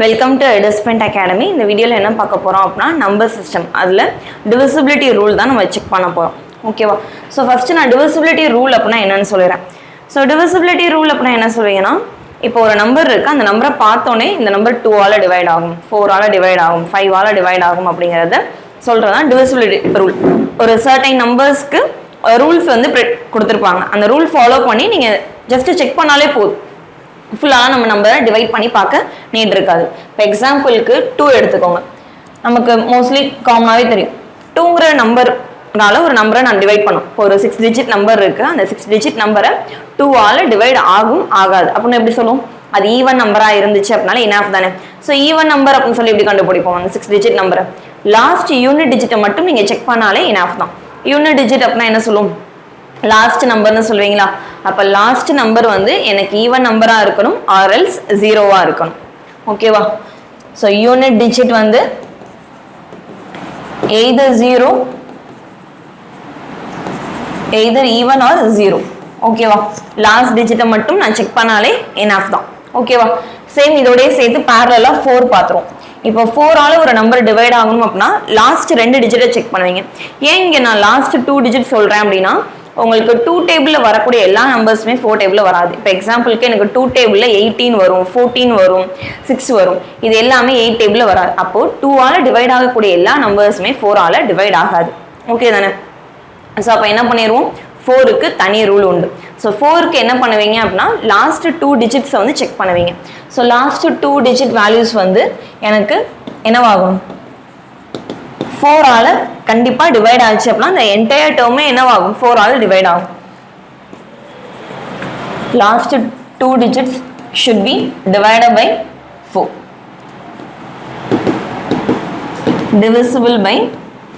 Welcome to எடஸ்பென்ட் academy. இந்த வீடியோவில் என்ன பார்க்க போகிறோம் அப்படின்னா நம்பர் சிஸ்டம். அதில் டிவிசிபிலிட்டி ரூல் தான் நம்ம செக் பண்ண போகிறோம். ஓகேவா? ஸோ ஃபஸ்ட்டு நான் டிவிசிபிலிட்டி ரூல் அப்படின்னா என்னன்னு சொல்லிடுறேன். ஸோ டிவிசிபிலிட்டி ரூல் அப்படின்னா என்ன சொல்லுவீங்கன்னா, இப்போ ஒரு நம்பர் இருக்குது, அந்த நம்பரை பார்த்தோன்னே இந்த நம்பர் 2ஆல் டிவைட் ஆகும், 4ஆல் டிவைட் ஆகும், 5ஆல் டிவைட் ஆகும் அப்படிங்கிறத சொல்கிறது தான் டிவிசிபிலிட்டி ரூல். ஒரு சர்டைன் நம்பர்ஸ்க்கு ரூல்ஸ் வந்து கொடுத்துருப்பாங்க. அந்த ரூல் ஃபாலோ பண்ணி நீங்கள் ஜஸ்ட்டு செக் பண்ணாலே போதும். ஃபுல்லாக நம்ம நம்பரை டிவைட் பண்ணி பார்க்க நீட் இருக்காது. இப்போ எக்ஸாம்பிளுக்கு 2 எடுத்துக்கோங்க. நமக்கு மோஸ்ட்லி காமனாகவே தெரியும், 2ங்கிற நம்பர்னால ஒரு நம்பரை நான் டிவைட் பண்ணும். இப்போ ஒரு 6 டிஜிட் நம்பர் இருக்குது, அந்த 6 டிஜிட் நம்பரை 2ஆல் டிவைட் ஆகும் ஆகாது அப்படின்னு எப்படி சொல்லுவோம்? அது ஈவன் நம்பராக இருந்துச்சு அப்படின்னால இனாஃப் தானே. ஸோ ஈவன் நம்பர் அப்படின்னு சொல்லி எப்படி கண்டுபிடிப்போம்? அந்த 6 டிஜிட் நம்பரை லாஸ்ட் யூனிட் டிஜிட்டை மட்டும் நீங்கள் செக் பண்ணாலே இனாஃப் தான். யூனிட் டிஜிட் அப்படின்னா என்ன சொல்லுவோம்? லாஸ்ட் நம்பர்னு சொல்லுவீங்களா? அப்போ லாஸ்ட் நம்பர் வந்து எனக்கு ஈவன் நம்பராக இருக்கணும், ஆர்எல்ஸ் 0வா இருக்கணும். ஓகேவா? ஸோ யூனிட் டிஜிட் வந்து எய்தர் 0 எய்தர் ஈவன் ஆர் 0. ஓகேவா? லாஸ்ட் டிஜிட்டை மட்டும் நான் செக் பண்ணாலே எனாஃப் தான். ஓகேவா? சேம் இதோடய சேர்த்து பேரலாக 4 பார்த்துருவோம். இப்போ 4ஆல் ஒரு நம்பர் டிவைட் ஆகணும் அப்படின்னா லாஸ்ட் 2 டிஜிட்டை செக் பண்ணுவீங்க. ஏன் இங்கே நான் லாஸ்ட் 2 டிஜிட் சொல்கிறேன் அப்படின்னா, உங்களுக்கு 2 டேபிளில் வரக்கூடிய எல்லா நம்பர்ஸுமே 4 டேபிளில் வராது. இப்போ எக்ஸாம்பிளுக்கு எனக்கு 2 டேபிளில் 18 வரும், 14 வரும், 6 வரும். இது எல்லாமே 8 டேபிளில் வராது. அப்போது 2ஆல் டிவைட் ஆகக்கூடிய எல்லா நம்பர்ஸுமே 4ஆல் டிவைட் ஆகாது. ஓகே தானே? ஸோ அப்போ என்ன பண்ணிடுவோம்? 4க்கு தனி ரூல் உண்டு. ஸோ 4க்கு என்ன பண்ணுவீங்க அப்படின்னா, லாஸ்ட் 2 டிஜிட்ஸை வந்து செக் பண்ணுவீங்க. ஸோ லாஸ்ட் 2 டிஜிட் வேல்யூஸ் வந்து எனக்கு என்னவாகும்? 4ஆல் கண்டிப்பாக டிவைட் ஆச்சு அப்படின்னா இந்த என்டையர் டேர்மே என்னவாகும்? 4ஆல் டிவைட் ஆகும். Last 2 digits should be divided by 4. Divisible by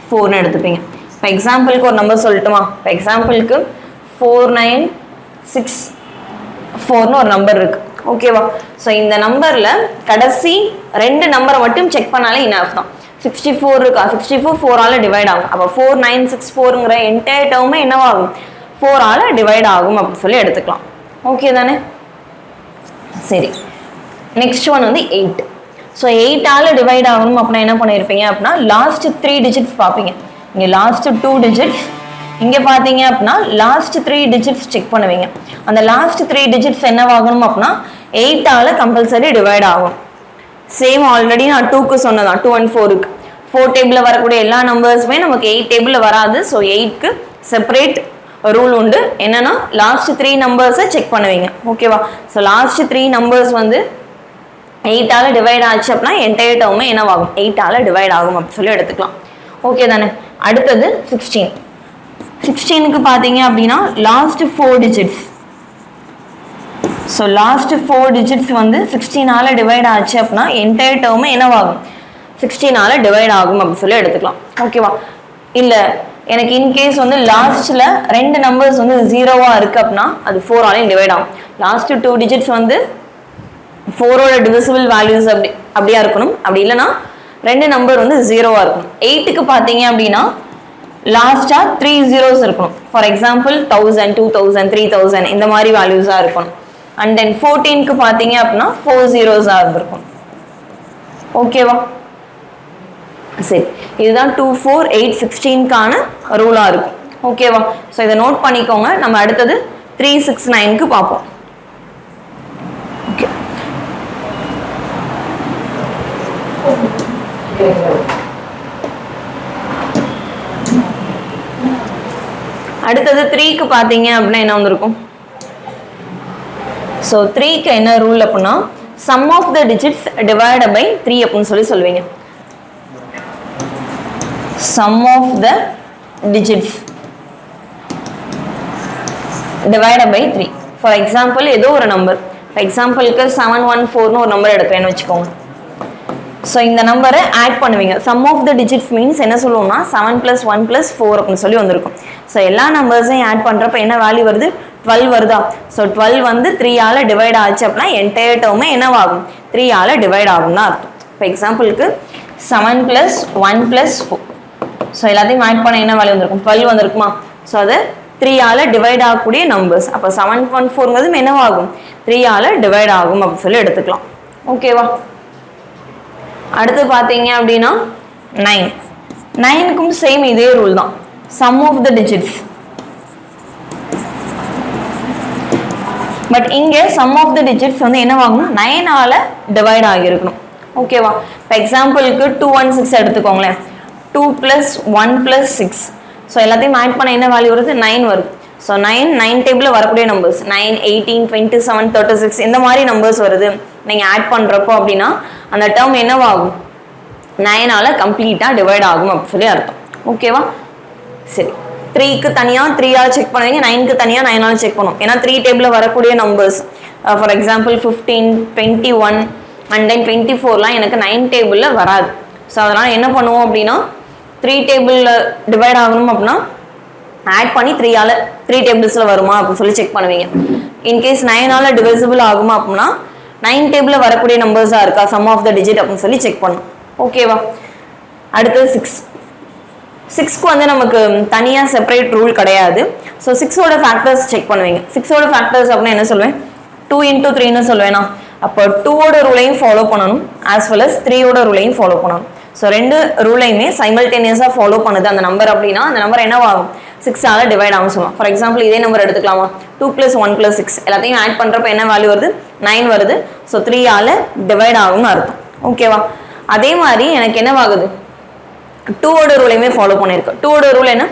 4ன்னு எடுத்துப்பீங்க. இப்போ எக்ஸாம்பிளுக்கு ஒரு நம்பர் சொல்லட்டுமா? இப்போ எக்ஸாம்பிளுக்கு 4964ன்னு ஒரு நம்பர் இருக்கு. ஓகேவா? ஸோ இந்த நம்பரில் கடைசி 2 நம்பரை மட்டும் செக் பண்ணாலே இனாஃப் தான். 64 இருக்கா? 64 4ஆல் டிவைட் ஆகும். அப்போ 4964ங்கிற என்டையர் டேர்மே என்னவாகும்? 4ஆல் டிவைட் ஆகும் அப்படின்னு சொல்லி எடுத்துக்கலாம். ஓகே தானே? சரி, நெக்ஸ்ட் ஒன் வந்து 8. ஸோ 8ஆல் டிவைட் ஆகணும் அப்படின்னா என்ன பண்ணியிருப்பீங்க அப்படின்னா, லாஸ்ட் 3 டிஜிட்ஸ் பார்ப்பீங்க. இங்கே லாஸ்ட் 2 டிஜிட்ஸ், இங்கே பார்த்தீங்க அப்படின்னா லாஸ்ட் 3 டிஜிட்ஸ் செக் பண்ணுவீங்க. அந்த லாஸ்ட் 3 டிஜிட்ஸ் என்னவாகணும் அப்படின்னா 8ஆல் கம்பல்சரி டிவைட் ஆகும். சேம் ஆல்ரெடி நான் 2க்கு சொன்னதான், 2 and 4க்கு 4 டேபிளில் வரக்கூடிய எல்லா நம்பர்ஸுமே நமக்கு 8 டேபிளில் வராது. ஸோ 8க்கு செப்பரேட் ரூல் உண்டு. என்னன்னா லாஸ்ட் 3 நம்பர்ஸை செக் பண்ணுவீங்க. ஓகேவா? ஸோ லாஸ்ட் 3 நம்பர்ஸ் வந்து 8ஆல் டிவைட் ஆச்சு அப்படின்னா என்டையர் டேர்மே என்னவாகும்? 8ஆல் டிவைட் ஆகும் அப்படின்னு சொல்லி எடுத்துக்கலாம். ஓகே தானே? அடுத்தது 16. 16க்கு பார்த்தீங்க அப்படின்னா last 4 digits. So last 4 digits வந்து 16ஆல் டிவைட் ஆச்சு அப்படின்னா என்டையர் டேர்மே என்னவாகும்? 16ஆல் டிவைட் ஆகும் அப்படின்னு சொல்லி எடுத்துக்கலாம். ஓகேவா? இல்லை எனக்கு இன்கேஸ் வந்து லாஸ்ட்டில் 2 நம்பர்ஸ் வந்து 0வா இருக்குது அப்படின்னா அது 4ஆலையும் டிவைட் ஆகும். லாஸ்ட் 2 டிஜிட்ஸ் வந்து 4ஓட டிவிசிபிள் வேல்யூஸ் அப்படியா இருக்கணும். அப்படி இல்லைன்னா 2 நம்பர் வந்து 0வா இருக்கணும். 8க்கு பார்த்தீங்க அப்படின்னா லாஸ்ட்டாக 3 zeros இருக்கணும். ஃபார் எக்ஸாம்பிள் 1000, 2000, 3000 இந்த மாதிரி வேல்யூஸாக இருக்கணும். அண்ட் தென் 14க்கு பார்த்தீங்க அப்படின்னா 4 zeros-ஆக இருந்திருக்கும். ஓகேவா? சரி, இதுதான் 2, 4, 8, 16க்கான ரூலாக இருக்கும். ஓகேவா? ஸோ இதை நோட் பண்ணிக்கோங்க. நம்ம அடுத்தது 3, 6, 9க்கு பார்ப்போம். ஓகே, அடுத்தது 3க்கு பார்த்தீங்க அப்படின்னா என்ன வந்திருக்கும்? ஸோ 3க்கு என்ன ரூல் அப்படின்னா, sum of the digits divided by 3 அப்படின்னு சொல்லி சொல்லுவீங்க. Sum of the digits divided by 3. For example ஏதோ ஒரு நம்பர், ஃபார் எக்ஸாம்பிளுக்கு 714ன்னு ஒரு நம்பர் எடுக்கிறேன்னு வச்சுக்கோங்க. ஸோ இந்த நம்பரை ஆட் பண்ணுவீங்க. Sum of the digits means என்ன சொல்லுவோம்னா 7 + 1 + 4 அப்படின்னு சொல்லி வந்திருக்கும். ஸோ எல்லா நம்பர்ஸையும் ஆட் பண்ணுறப்ப என்ன வேல்யூ வருது? 12 வருதா? ஸோ 12 வந்து 3ஆல் டிவைட் ஆச்சு அப்படின்னா என்டையர் டேர்மே என்னவாகும்? 3ஆல் டிவைட் ஆகும் தான் அர்த்தம். இப்போ எக்ஸாம்பிளுக்கு 7 + 1 + 4. ஸோ எல்லாத்தையும் ஆட் பண்ண என்ன வேல்யூ வந்திருக்கும்? 12 வந்திருக்குமா? ஸோ அது 3ஆல் டிவைட் ஆகக்கூடிய நம்பர்ஸ். அப்போ 714ங்கிறது என்னவாகும்? 3ஆல் டிவைட் ஆகும் அப்படின்னு சொல்லி எடுத்துக்கலாம். ஓகேவா? அடுத்து பார்த்தீங்க அப்படின்னா 9. 9க்கும் சேம் இதே ரூல் தான். Sum of the digits. But இங்கே சம் ஆஃப் த டிஜிட்ஸ் வந்து என்ன வாங்கணும், 9ஆல் டிவைட் ஆகியிருக்கணும். ஓகேவா? இப்போ எக்ஸாம்பிளுக்கு 2, 1, 6 எடுத்துக்கோங்களேன். 2 + 1 + 6. ஸோ எல்லாத்தையும் ஆட் பண்ண என்ன வேல்யூ வருது, 9 வருது. ஸோ 9 டேபிளில் வரக்கூடிய நம்பர்ஸ் 9, 18, 27, 36 இந்த மாதிரி நம்பர்ஸ் வருது. நீங்கள் ஆட் பண்ணுறப்போ அப்படின்னா அந்த டேர்ம் என்னவாகும், 9ஆல் கம்ப்ளீட்டாக டிவைட் ஆகும் அப்படின்னு சொல்லி அர்த்தம். ஓகேவா? சரி, 3க்கு தனியாக 3ஆல் செக் பண்ணுவீங்க, 9க்கு தனியாக 9ஆல் செக் பண்ணுவோம். ஏன்னா 3 டேபிளில் வரக்கூடிய numbers for example 15, 21 and then 24லாம் எனக்கு 9 டேபிளில் வராது. ஸோ அதனால் என்ன பண்ணுவோம் அப்படின்னா 3 டேபிளில் டிவைட் ஆகணும் அப்படின்னா ஆட் பண்ணி 3ஆல் 3 டேபிள்ஸில் வருமா அப்படின்னு சொல்லி செக் பண்ணுவீங்க. இன்கேஸ் 9ஆல் டிவிசிபிள் ஆகுமா அப்படின்னா 9 டேபிளில் வரக்கூடிய நம்பர்ஸாக இருக்கா சம் ஆஃப் த டிஜிட் அப்படின்னு சொல்லி செக் பண்ணணும். ஓகேவா? அடுத்தது 6. 6க்கு வந்து நமக்கு தனியாக செப்பரேட் ரூல் கிடையாது. ஸோ 6ஓட ஃபேக்டர்ஸ் செக் பண்ணுவீங்க. 6ஓட ஃபேக்டர்ஸ் அப்படின்னா என்ன சொல்லுவேன், 2 × 3ன்னு சொல்லுவேனா. அப்போ 2ஓட ரூலையும் ஃபாலோ பண்ணணும், ஆஸ் வெல் அஸ் 3ஓட ரூலையும் ஃபாலோ பண்ணணும். ஸோ 2 ரூலையுமே சைமல்டேனியஸாக ஃபாலோ பண்ணுது அந்த நம்பர் அப்படின்னா அந்த நம்பர் என்னவாகும், 6ஆல் டிவைட் ஆகும் சொல்லலாம். ஃபார் எக்ஸாம்பிள் இதே நம்பர் எடுத்துக்கலாமா, 2 + 1 + 6 எல்லாத்தையும் ஆட் பண்ணுறப்ப என்ன வேல்யூ வருது, 9 வருது. ஸோ 3ஆல் டிவைட் ஆகும்னு அர்த்தம். ஓகேவா? அதே மாதிரி எனக்கு என்னவாகுது, 2ஓட ரூலையுமே ஃபாலோ பண்ணியிருக்கோம். 2ஓட ரூல் என்ன,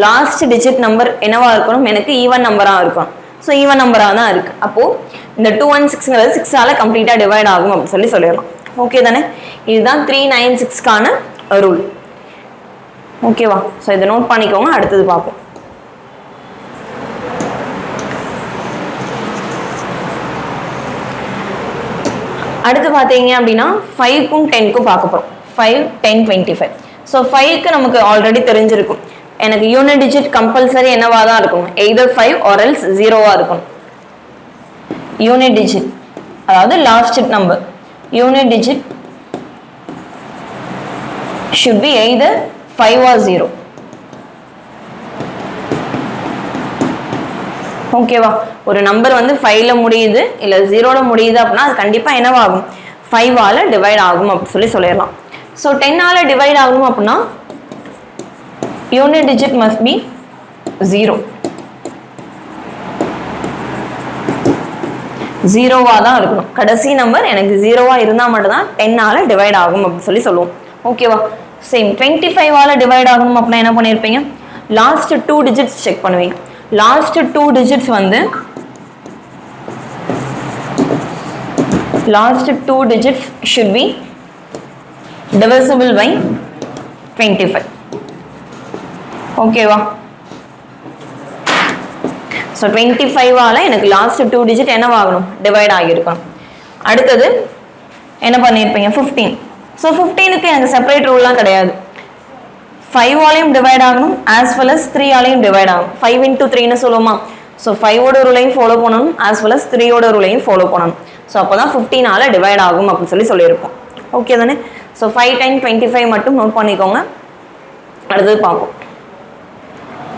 லாஸ்ட் டிஜிட் நம்பர் என்னவா இருக்கணும், எனக்கு ஈவன் நம்பராக இருக்கணும். ஸோ ஈவன் நம்பராக தான் இருக்குது. அப்போது இந்த 2, 1, 6ங்கிறது 6ஆல் கம்ப்ளீட்டாக டிவைட் ஆகும் அப்படின்னு சொல்லிடலாம். ஓகே தானே? இதுதான் 3, 9, 6க்கான ரூல். ஓகேவா? ஸோ இதை நோட் பண்ணிக்கோங்க, அடுத்தது பார்ப்போம். அடுத்து பார்த்தீங்க அப்படின்னா 5க்கும் 10க்கும் பார்க்க போகிறோம். 5, 10, 25. ஸோ 5க்கு நமக்கு ஆல்ரெடி தெரிஞ்சிருக்கும், எனக்கு யூனிட் டிஜிட் கம்பல்சரி என்னவா தான் இருக்கும், எய்தர் 5 ஆர் எல்ஸ் 0வா இருக்கும். யூனிட் டிஜிட் அதாவது last number, unit digit should be either 5 or 0. ஓகேவா? ஒரு நம்பர் வந்து 5ல முடியுது இல்லை 0ல முடியுது அப்படின்னா அது கண்டிப்பாக என்னவாகும், 5ஆல் டிவைட் ஆகும் அப்படின்னு சொல்லிடலாம். ஸோ 10ஆல் டிவைட் ஆகும் அப்படின்னா யூனிட் டிஜிட் மஸ்ட் பி 0. 0வா தான் இருக்கணும். கடைசி நம்பர் எனக்கு 0வா இருந்தால் மட்டும்தான் 10ஆல் டிவைட் ஆகும் அப்படின்னு சொல்லுவோம். ஓகேவா? சேம் 25ஆல் டிவைட் ஆகணும் அப்படின்னா என்ன பண்ணியிருப்பீங்க, லாஸ்ட் 2 டிஜிட்ஸ் செக் பண்ணுவீங்க. லாஸ்ட் 2 டிஜிட்ஸ் வந்து last 2 digits should be divisible by 25. ஓகேவா? ஸோ 25ஆல் எனக்கு லாஸ்ட் 2 டிஜிட் என்னவாகணும், டிவைட் ஆகியிருக்கணும். அடுத்தது என்ன பண்ணியிருப்பீங்க, 15. ஸோ 15க்கு எனக்கு செப்பரேட் ரூல்லாம் கிடையாது. 5ஆலையும் டிவைட் ஆகணும், ஆஸ் வெல் அஸ் 3ஆலையும் டிவைட் ஆகணும். 5 × 3ன்னு சொல்லுவோமா. ஸோ 5ஓட ரூலையும் ஃபாலோ பண்ணணும், ஆஸ் வெல் அஸ் 3ஓட ரூலையும் ஃபாலோ பண்ணணும். ஸோ அப்போ தான் 15ஆல் டிவைட் ஆகும் அப்படின்னு சொல்லியிருப்போம். ஓகே தானே? ஸோ 5, 10, 25 மட்டும் நோட் பண்ணிக்கோங்க, அடுத்தது பார்ப்போம்.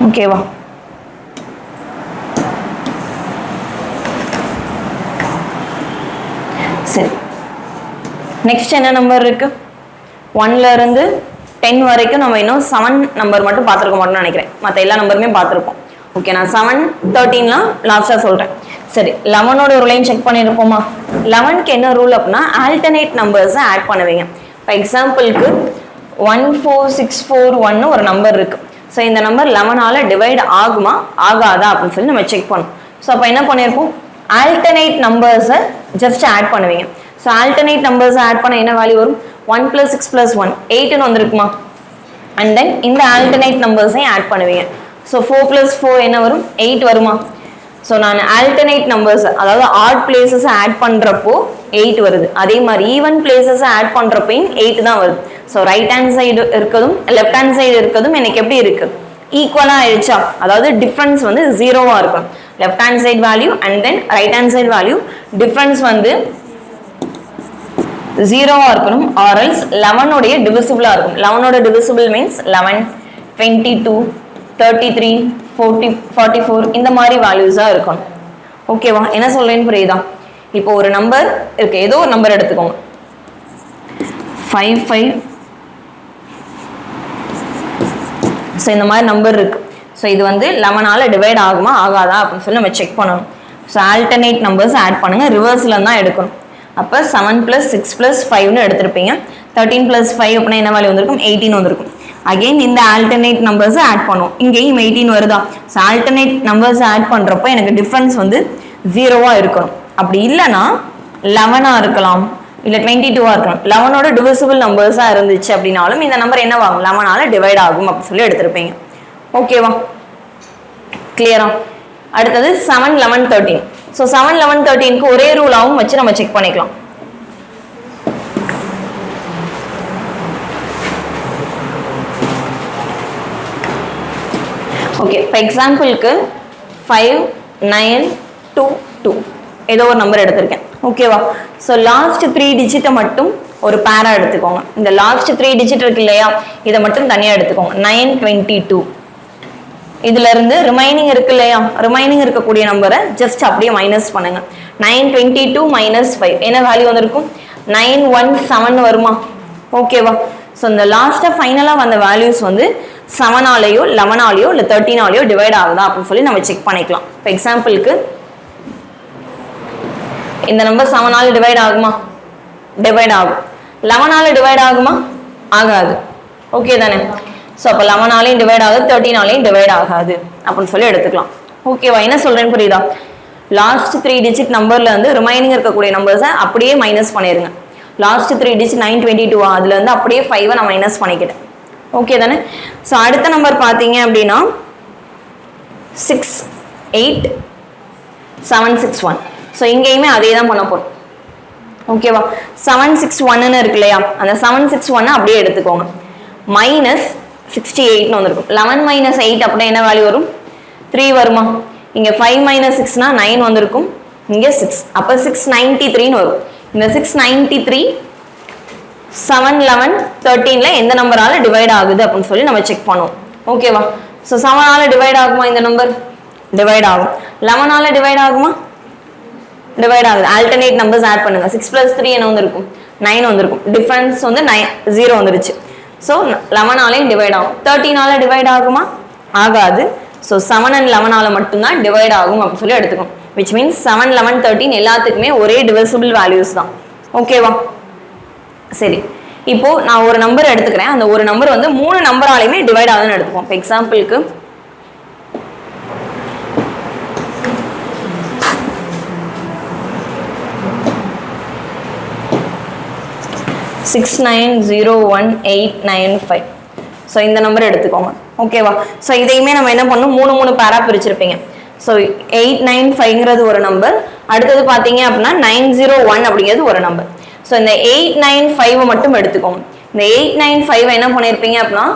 ஓகேவா? சரி, நெக்ஸ்ட் என்ன நம்பர் இருக்கு, 1ல இருந்து 10 வரைக்கும் நம்ம இன்னும் 7 நம்பர் மட்டும் பார்த்துருக்க மாட்டோம்னு நினைக்கிறேன். மற்ற எல்லா நம்பருமே பார்த்துருப்போம். ஓகே, நான் 7, 13லாம் லாஸ்ட்டாக சொல்கிறேன். சரி, 11ஓட ரூலையும் செக் பண்ணியிருப்போமா. 11க்கு என்ன ரூல் அப்படின்னா ஆல்டர்னேட் நம்பர்ஸை ஆட் பண்ணுவீங்க. இப்போ எக்ஸாம்பிளுக்கு 14641 ஒரு நம்பர் இருக்கு. ஸோ இந்த நம்பர் 11ஆல் டிவைட் ஆகுமா ஆகாதா அப்படின்னு சொல்லி நம்ம செக் பண்ணோம். ஸோ அப்போ என்ன பண்ணியிருப்போம், ஆல்டர்னேட் நம்பர்ஸை ஜஸ்ட் ஆட் பண்ணுவீங்க. ஸோ ஆல்டர்னேட் நம்பர்ஸை ஆட் பண்ண என்ன வேல்யூ வரும், 1 + 6 + 1 8ன்னு வந்திருக்குமா. அண்ட் தென் இந்த ஆல்டர்னேட் நம்பர்ஸையும் ஆட் பண்ணுவீங்க. ஸோ 4 + 4 என்ன வரும், 8 வருமா. ஸோ நான் ஆல்டர்னேட் நம்பர்ஸ் அதாவது ஆட் பிளேசஸை ஆட் பண்ணுறப்போ 8 வருது. அதே மாதிரி ஈவன் பிளேசஸை ஆட் பண்ணுறப்பையும் 8 தான் வருது. ஸோ ரைட் ஹேண்ட் சைடு இருக்கிறதும் லெஃப்ட் ஹேண்ட் சைடு இருக்கிறதும் எனக்கு எப்படி இருக்கு, ஈக்குவலாக ஆயிடுச்சா. அதாவது டிஃப்ரென்ஸ் வந்து 0வா இருக்கும். Left hand side value and then right hand side value difference வந்து 0வா இருக்கணும். ஆர்எல்ஸ் 11ஓடைய டிவிசிபிளாக இருக்கும். 11ஓட டிவிசிபிள் மீன்ஸ் 11, 22, 33, 40, 44 இந்த மாதிரி வேல்யூஸாக இருக்கணும். ஓகேவா? என்ன சொல்றேன்னு புரியுதா. இப்போ ஒரு நம்பர் இருக்கு, ஏதோ ஒரு நம்பர் எடுத்துக்கோங்க. 5 5. ஸோ இந்த மாதிரி நம்பர் இருக்கு. ஸோ இது வந்து 11ஆல் டிவைட் ஆகுமா ஆகாதா அப்படின்னு சொல்லி நம்ம செக் பண்ணணும். ஸோ ஆல்டர்னேட் நம்பர்ஸ் ஆட் பண்ணுங்க, ரிவர்ஸில் தான் எடுக்கணும். அப்போ 7 + 6 + 5னு எடுத்திருப்பீங்க. 13 + 5 அப்படின்னா என்ன வேல்யூ வந்திருக்கும்? 18 வந்திருக்கும். அகெயின் இந்த ஆல்டர்னேட் நம்பர்ஸ் ஆட் பண்ணுவோம். இங்கேயும் 18 வருதா? ஸோ ஆல்டர்னேட் நம்பர்ஸ் ஆட் பண்ணுறப்போ எனக்கு டிஃப்ரென்ஸ் வந்து 0வா இருக்கணும். அப்படி இல்லைன்னா 11ஆ இருக்கலாம், இல்லை 22வா இருக்கலாம். 11ஓட டிவிசிபிள் நம்பர்ஸாக இருந்துச்சு அப்படின்னாலும் இந்த நம்பர் என்னவாகும்? 11ஆல் டிவைட் ஆகும் அப்படின்னு சொல்லி எடுத்திருப்பீங்க. ஓகேவா? கிளியரா? அடுத்தது 7 11 13. ஸோ 7 11 13க்கு ஒரே ரூலாகவும் வச்சு நம்ம செக் பண்ணிக்கலாம். ஓகே, இப்போ எக்ஸாம்பிளுக்கு 5 9 2 2 ஏதோ ஒரு நம்பர் எடுத்திருக்கேன். ஓகேவா? ஸோ லாஸ்ட் 3 டிஜிட்டை மட்டும் ஒரு பேரா எடுத்துக்கோங்க. இந்த லாஸ்ட் 3 டிஜிட் இருக்கு இல்லையா, இதை மட்டும் தனியாக எடுத்துக்கோங்க. 9 22. இதுல இருந்து ரிமைனிங் இருக்கு இல்லையா, ரிமைனிங் இருக்கக்கூடிய நம்பரை ஜஸ்ட் அப்படியே மைனஸ் பண்ணுங்க. 922 - 5 என்ன வேல்யூ வந்திருக்கும்? 917 வருமா? ஓகேவா? ஸோ இந்த லாஸ்ட்டாக ஃபைனலாக வந்த வேல்யூஸ் வந்து 7ஆலேயோ 11ஆலேயோ இல்லை 13ஆலேயோ டிவைட் ஆகுதா அப்படின்னு சொல்லி நம்ம செக் பண்ணிக்கலாம். இப்போ எக்ஸாம்பிளுக்கு இந்த நம்பர் 7ஆல் டிவைட் ஆகுமா? டிவைட் ஆகும். 11ஆல் டிவைட் ஆகுமா? ஆகாது. ஓகே தானே? ஸோ அப்போ 11ஆலையும் டிவைட் ஆகுது, 13ஆலையும் டிவைட் ஆகாது அப்படின்னு சொல்லி எடுத்துக்கலாம். ஓகேவா? என்ன சொல்றேன்னு புரியுதா? லாஸ்ட் 3 டிஜிட் நம்பர்ல இருந்து ரிமைனிங் இருக்கக்கூடிய நம்பர்ஸை அப்படியே மைனஸ் பண்ணிருங்க. லாஸ்ட் 3 டிஜிட் 922 அதுல இருந்து அப்படியே 5 நான் மைனஸ் பண்ணிக்கிட்டேன். ஓகே தானே? ஸோ அடுத்த நம்பர் பார்த்தீங்க அப்படின்னா 6 8 7 6 1. ஸோ இங்கேயுமே அதே தான் பண்ண போறோம். ஓகேவா? 7 6 1ன்னு இருக்கு இல்லையா, அந்த 7 6 1 அப்படியே எடுத்துக்கோங்க. மைனஸ் 68ன்னு வந்திருக்கும். 11 - 8 அப்படின்னா என்ன வேல்யூ வரும்? 3 வருமா? இங்க 5 - 6னா 9 வந்திருக்கும், இங்க 6. அப்போ 693ன்னு வரும். இந்த 693 7 11 13ல எந்த நம்பரால டிவைட் ஆகுது அப்படின்னு சொல்லி நம்ம செக் பண்ணுவோம். ஓகேவா? ஸோ 7ஆல டிவைட் ஆகுமா இந்த நம்பர்? டிவைட் ஆகும். 11ஆல டிவைட் ஆகுமா? டிவைட் ஆகுது. ஆல்டர்னேட் நம்பர்ஸ் ஆட் பண்ணுங்க. 6 + 3 என்ன வந்திருக்கும்? 9 வந்திருக்கும். டிஃபரன்ஸ் வந்து 0 வந்துருச்சு. ஸோ 11ஆலையும் டிவைட் ஆகும். 13ஆல டிவைட் ஆகுமா? ஆகாது. ஸோ 7 and 11ஆல மட்டும்தான் டிவைட் ஆகும் அப்படின்னு சொல்லி எடுத்துக்கோம். விச் மீன்ஸ் 7 11 13 எல்லாத்துக்குமே ஒரே டிவிசிபிள் வேல்யூஸ் தான். ஓகேவா? சரி, இப்போ நான் ஒரு நம்பர் எடுத்துக்கிறேன். அந்த ஒரு நம்பர் வந்து 3 நம்பராலையுமே டிவைட் ஆகுதுன்னு எடுத்துப்போம். இப்போ எக்ஸாம்பிளுக்கு 69018995. ஸோ இந்த நம்பர் எடுத்துக்கோங்க. ஓகேவா? ஸோ இதையுமே நம்ம என்ன பண்ணணும்? 3 பேரா பிரிச்சிருப்பீங்க. ஸோ 895ங்கிறது ஒரு நம்பர், அடுத்தது பார்த்தீங்க அப்படின்னா 901 அப்படிங்கிறது ஒரு நம்பர். ஸோ இந்த 895 மட்டும் எடுத்துக்கோங்க. இந்த 895 என்ன பண்ணியிருப்பீங்க அப்படின்னா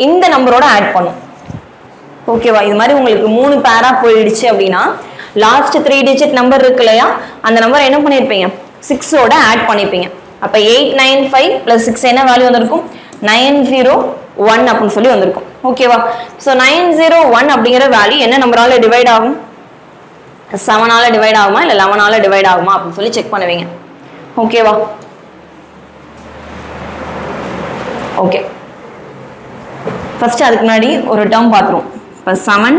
இந்த நம்பரோட ஆட் பண்ணும். ஓகேவா? இது மாதிரி உங்களுக்கு 3 பேரா போயிடுச்சு அப்படின்னா லாஸ்ட் 3 டிஜிட் நம்பர் இருக்கு இல்லையா, அந்த நம்பர் என்ன பண்ணியிருப்பீங்க? 6ஓட ஆட் பண்ணிப்பீங்க. அப்போ 895 + 6 என்ன வேல்யூ வந்திருக்கும்? 901 அப்படின்னு சொல்லி வந்திருக்கும். ஓகேவா? ஸோ 901 அப்படிங்கிற வேல்யூ என்ன நம்பரால டிவைட் ஆகும்? 7ஆல டிவைட் ஆகுமா இல்லை 11ஆல டிவைட் ஆகுமா அப்படின்னு சொல்லி செக் பண்ணுவீங்க. ஓகேவா? ஓகே, ஃபர்ஸ்ட் அதுக்கு முன்னாடி ஒரு டேர்ம் பார்த்துருவோம். இப்போ 7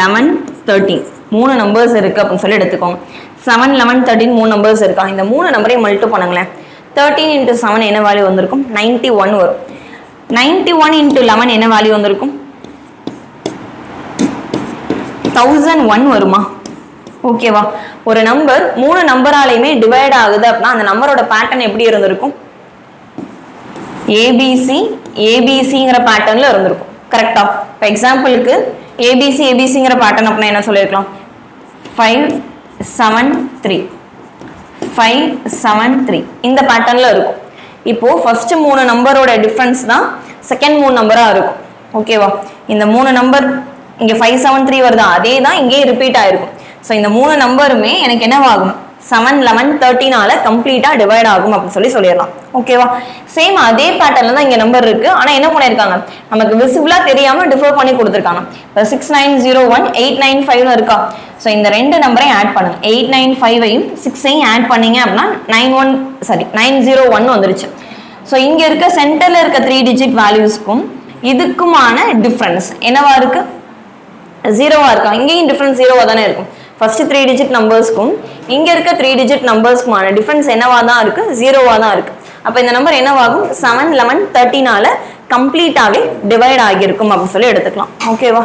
11 13 3 நம்பர்ஸ் இருக்கு அப்படின்னு சொல்லி எடுத்துக்கோங்க. 7 11 13 3 நம்பர்ஸ் இருக்கா? இந்த 3 நம்பரையும் மல்டிப்ளை பண்ணுங்களேன். 13 × 7 என்ன வேல்யூ வந்திருக்கும்? 91 வரும். 91 × 11 என்ன வேல்யூ வந்திருக்கும்? 1001 வருமா? ஓகேவா? ஒரு நம்பர் 3 நம்பராலையுமே டிவைட் ஆகுது அப்படின்னா அந்த நம்பரோட பேட்டர்ன் எப்படி இருந்திருக்கும்? ஏபிசி ஏபிசிங்கிற பேட்டர்ன்ல இருந்திருக்கும். கரெக்டா? இப்போ எக்ஸாம்பிளுக்கு ஏபிசி ஏபிசிங்கிற பேட்டர்ன் அப்படின்னா என்ன சொல்லியிருக்கலாம்? 5 7 3 5 7 3 இந்த பேட்டர்ன்ல இருக்கும். இப்போ ஃபர்ஸ்ட் 3 நம்பரோட டிஃபரன்ஸ் தான் செகண்ட் 3 நம்பரா இருக்கும். ஓகேவா? இந்த 3 நம்பர் இங்க 5 7 3 வருதா, அதே தான் இங்கே ரிப்பீட் ஆயிருக்கும். ஸோ இந்த 3 நம்பருமே எனக்கு என்னவாகும்? 7 11 13ஆல கம்ப்ளீட்டா டிவைட் ஆகும் அப்படின்னு சொல்லிடலாம். ஓகேவா? சேம் அதே பேட்டர்ன்ல தான் இங்க நம்பர் இருக்கு. ஆனா என்ன பண்ணிருக்காங்க? நமக்கு விசிபிளா தெரியாம டிஃபர் பண்ணி கொடுத்துருக்காங்க. இப்போ 6901 895 இருக்கா? ஸோ இந்த 2 நம்பரையும் ஆட் பண்ணுங்க. 895ஐயும் 6ஐயும் ஆட் பண்ணீங்க அப்படின்னா 901 வந்துருச்சு. ஸோ இங்க இருக்க சென்டர்ல இருக்க 3 டிஜிட் வேல்யூஸ்க்கும் இதுக்குமான டிஃபரன்ஸ் என்னவா இருக்கு? ஜீரோவா இருக்கா? இங்கேயும் டிஃபரன்ஸ் ஜீரோவா தானே இருக்கும். ஃபர்ஸ்ட் 3 டிஜிட் நம்பர்ஸ்க்கும் இங்க இருக்க 3 டிஜிட் நம்பர்ஸ்க்குமான டிஃபரன்ஸ் என்னவா தான் இருக்கு? ஜீரோவா தான் இருக்கு. அப்ப இந்த நம்பர் என்னவாகும்? 7, 11, 13 கம்ப்ளீட்டாவே டிவைட் ஆகியிருக்கும் அப்படின்னு சொல்லி எடுத்துக்கலாம். ஓகேவா?